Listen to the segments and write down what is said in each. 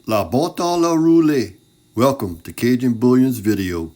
La Bota La Roulette. Welcome to Cajun Bullion's video.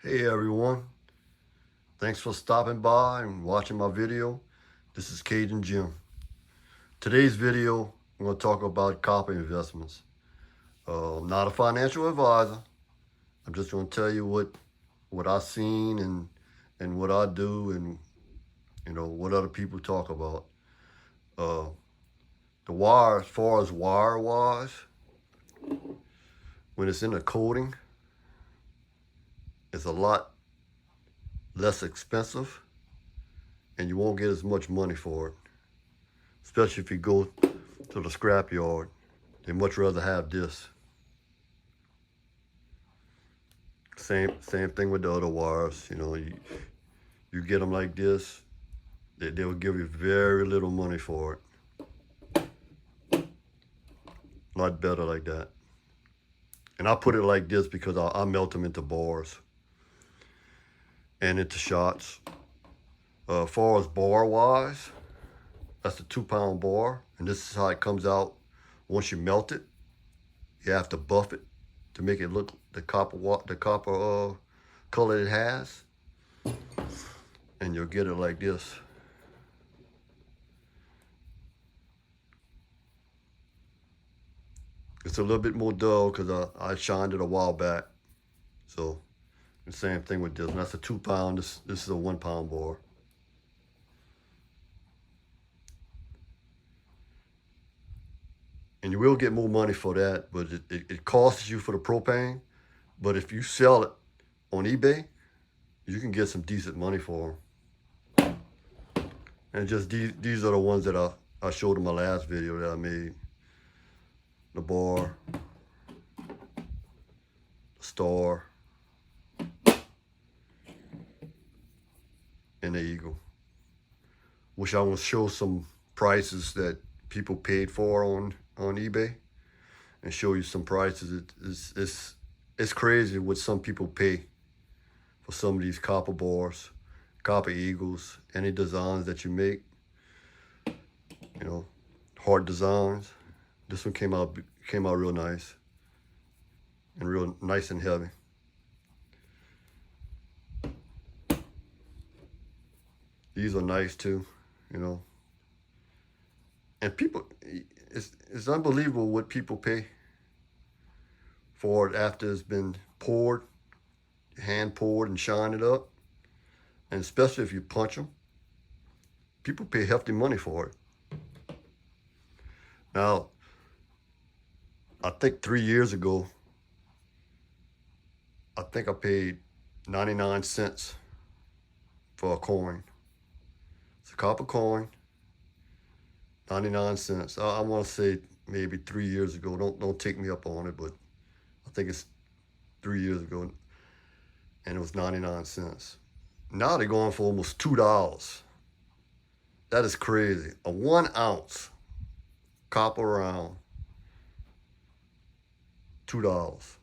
Hey everyone. Thanks for stopping by and watching my video. This is Cajun Jim. Today's video, I'm going to talk about copper investments. I'm not a financial advisor. I'm just going to tell you what I've seen and what I do and what other people talk about. The wire, as far as wire-wise, when it's in a coating, it's a lot less expensive and you won't get as much money for it. Especially if you go to the scrap yard. They much rather have this. Same thing with the other wires. You get them like this, they will give you very little money for it. A lot better like that. And I put it like this because I melt them into bars and into shots. As far as bar wise, that's the 2-pound bar, and this is how it comes out once you melt it. You have to buff it to make it look the copper color it has, and you'll get it like this. It's a little bit more dull because I shined it a while back. So the same thing with this. And that's a 2-pound. This is a 1-pound bar. And you will get more money for that, but it costs you for the propane. But if you sell it on eBay, you can get some decent money for them. And just these are the ones that I showed in my last video that I made. The bar, the star, and the eagle. Which I want to show some prices that people paid for on eBay, and show you some prices. It's crazy what some people pay for some of these copper bars, copper eagles, any designs that you make. Hard designs. This one came out real nice and heavy. These are nice too, And people, it's unbelievable what people pay for it after it's been poured, hand poured and shined it up. And especially if you punch them, people pay hefty money for it. Now, I think 3 years ago, I think I paid 99 cents for a coin. It's a copper coin, 99 cents. I want to say maybe 3 years ago. Don't take me up on it, but I think it's 3 years ago, and it was 99 cents. Now they're going for almost $2. That is crazy. A 1 ounce copper round, $2.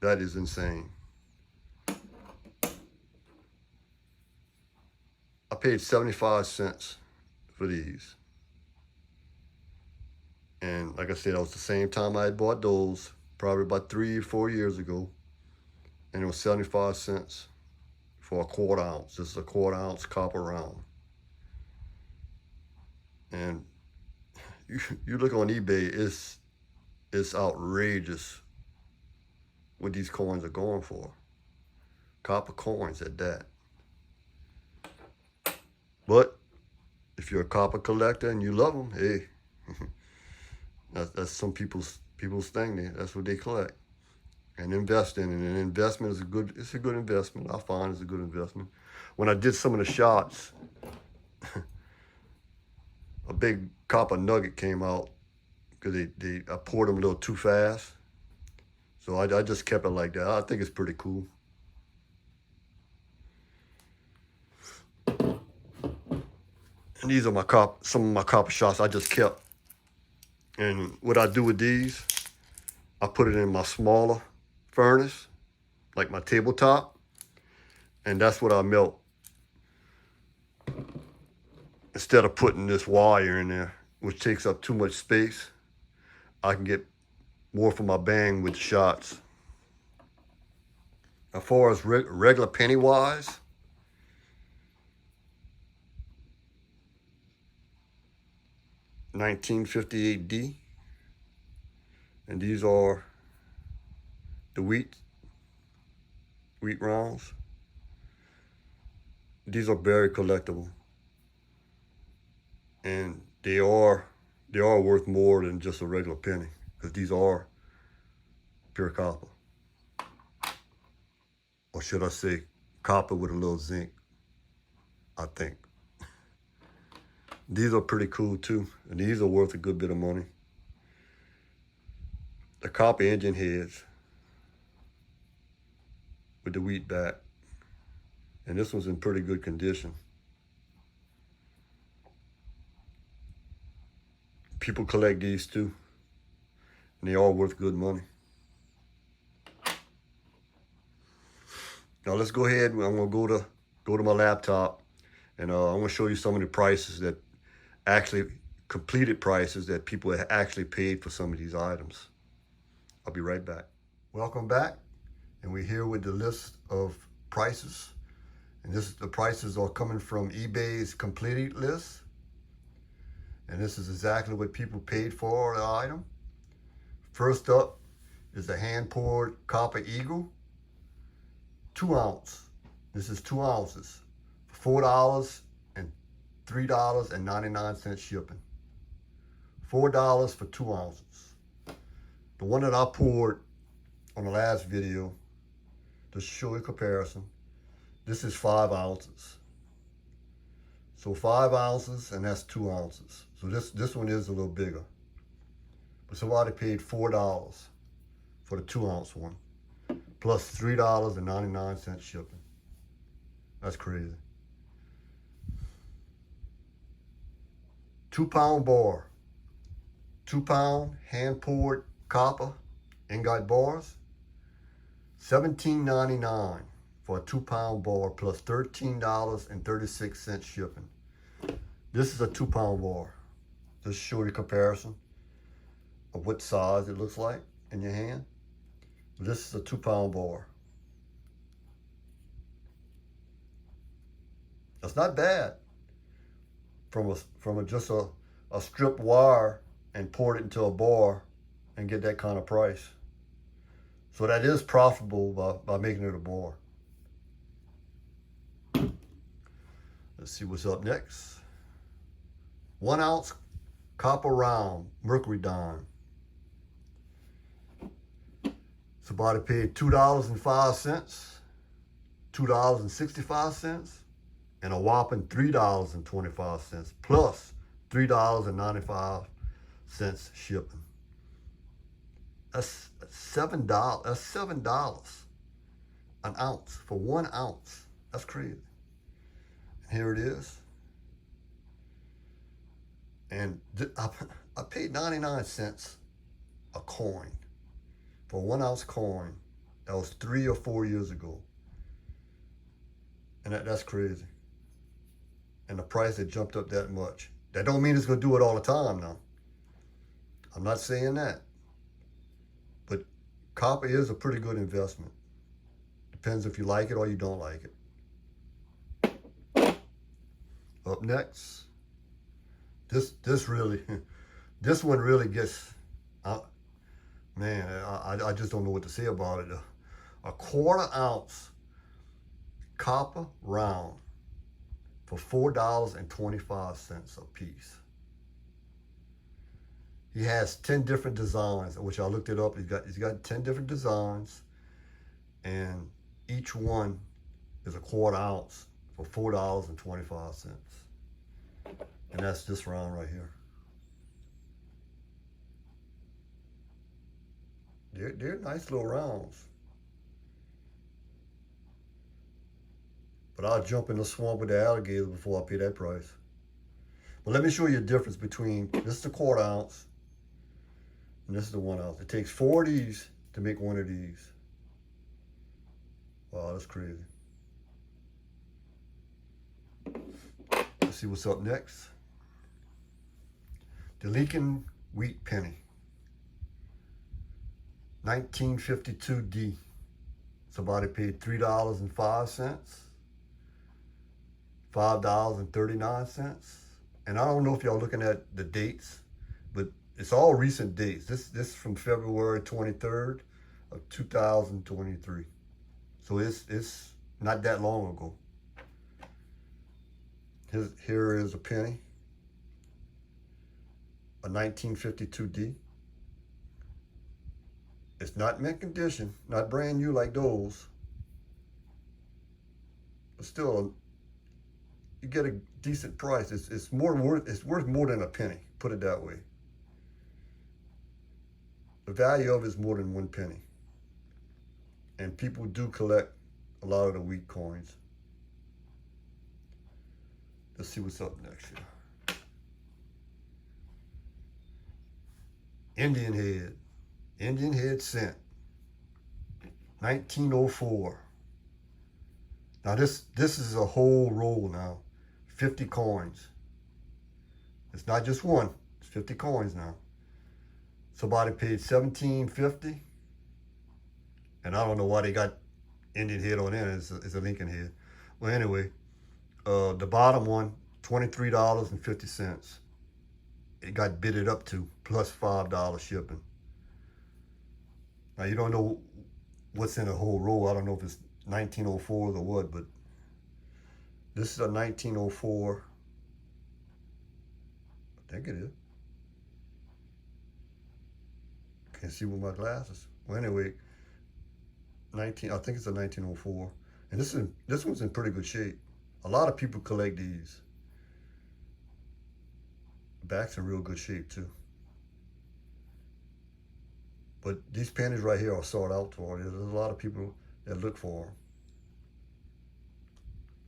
That is insane. I paid 75 cents for these. And like I said, that was the same time I had bought those, probably about 3 or 4 years ago. And it was 75 cents for a 1/4 ounce. This is a 1/4 ounce copper round. And you look on eBay, it's outrageous what these coins are going for. Copper coins at that. But if you're a copper collector and you love them, hey, that's some people's thing. That's what they collect and invest in. And an investment is a good investment. I find it's a good investment. When I did some of the shots, a big copper nugget came out because I poured them a little too fast. So I just kept it like that. I think it's pretty cool. And these are some of my copper shots I just kept. And what I do with these, I put it in my smaller furnace, like my tabletop, and that's what I melt instead of putting this wire in there, which takes up too much space, I can get more for my bang with the shots. As far as regular penny wise, $19.58D, and these are the wheat rounds. These are very collectible, and they are worth more than just a regular penny, because these are pure copper, or should I say copper with a little zinc, I think. These are pretty cool too, and these are worth a good bit of money. The copper engine heads with the wheat back, and this one's in pretty good condition. People collect these too, and they are worth good money. Now let's go ahead, I'm gonna go to my laptop, and I'm gonna show you some of the prices that actually, completed prices that people have actually paid for some of these items. I'll be right back. Welcome back, and we're here with the list of prices. And the prices are coming from eBay's completed list. And this is exactly what people paid for the item. First up is the hand-poured copper eagle, 2 ounce. This is 2 ounces, $4 and $3.99 shipping. $4 for 2 ounces. The one that I poured on the last video, to show a comparison, this is 5 ounces. So 5 ounces, and that's 2 ounces. So this one is a little bigger. But somebody paid $4 for the 2 ounce one, plus $3.99 shipping. That's crazy. 2 pound bar, 2 pound hand poured copper ingot bars, $17.99 for a 2 pound bar, plus $13.36 shipping. This is a 2 pound bar. Just show you a comparison of what size it looks like in your hand. This is a 2 pound bar. That's not bad from just a stripped wire and poured it into a bar and get that kind of price. So that is profitable by making it a bar. Let's see what's up next. 1 ounce copper round mercury dime. Somebody paid $2.05, $2.65, and a whopping $3.25, plus $3.95 shipping. That's $7. That's $7 an ounce for 1 ounce. That's crazy. And here it is. And I paid 99 cents a coin for a 1 ounce coin. That was 3 or 4 years ago. And that's crazy. And the price had jumped up that much. That don't mean it's gonna do it all the time now. I'm not saying that. But copper is a pretty good investment. Depends if you like it or you don't like it. Up next, this one really gets, man, I just don't know what to say about it. A 1/4 ounce copper round for $4.25 a piece. He has 10 different designs, which I looked it up. He's got 10 different designs, and each one is a 1/4 ounce for $4.25. And that's this round right here. They're nice little rounds. But I'll jump in the swamp with the alligators before I pay that price. But let me show you the difference between, this is the 1/4 ounce, and this is the 1 ounce. It takes 4 of these to make 1 of these. Wow, that's crazy. Let's see what's up next. The Lincoln Wheat Penny. 1952D. Somebody paid $3.05, $5.39. And I don't know if y'all looking at the dates, but it's all recent dates. This is from February 23rd of 2023. So it's not that long ago. Here is a penny, a 1952D. It's not mint condition, not brand new like those, but still, you get a decent price. It's worth more than a penny. Put it that way. The value of it is more than 1 penny, and people do collect a lot of the wheat coins. Let's see what's up next here. Indian head cent. 1904. Now this is a whole roll now. 50 coins. It's not just one. It's 50 coins now. Somebody paid $17.50. And I don't know why they got Indian head on it. It's a Lincoln head. Well, anyway, the bottom one, $23.50. It got bidded up to plus $5 shipping. Now you don't know what's in the whole roll. I don't know if it's 1904s or what, but this is a 1904. I think it is. Can't see with my glasses. Well, anyway, I think it's a 1904, and this one's in pretty good shape. A lot of people collect these. The back's in real good shape too. But these pennies right here are sought out for. There's a lot of people that look for them.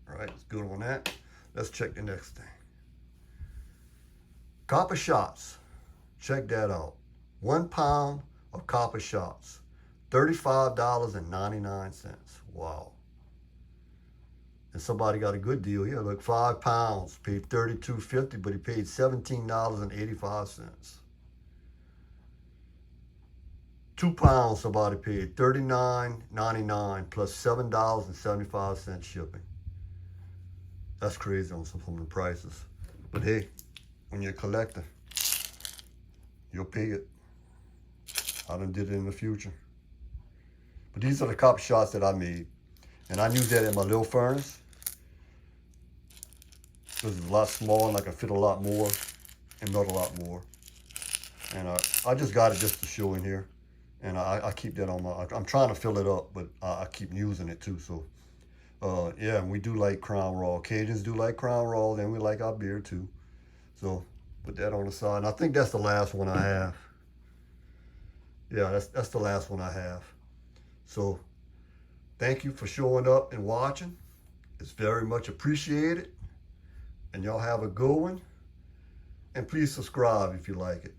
All right, it's good on that. Let's check the next thing. Copper shots. Check that out. 1 pound of copper shots. $35.99. Wow. And somebody got a good deal here. Look, 5 pounds, paid $32.50, but he paid $17.85. 2 pounds, somebody paid $39.99 plus $7.75 shipping. That's crazy on some of the prices. But hey, when you're a collector, you'll pay it. I done did it in the future. But these are the copper shots that I made. And I use that in my little furnace. This is a lot smaller and I can fit a lot more and melt a lot more. And I just got it just to show in here. And I keep that on my, I'm trying to fill it up, but I keep using it too. So, yeah, we do like Crown Raw. Cajuns do like Crown Raw, and we like our beer too. So, put that on the side. And I think that's the last one I have. Yeah, that's the last one I have. So, thank you for showing up and watching. It's very much appreciated. And y'all have a good one. And please subscribe if you like it.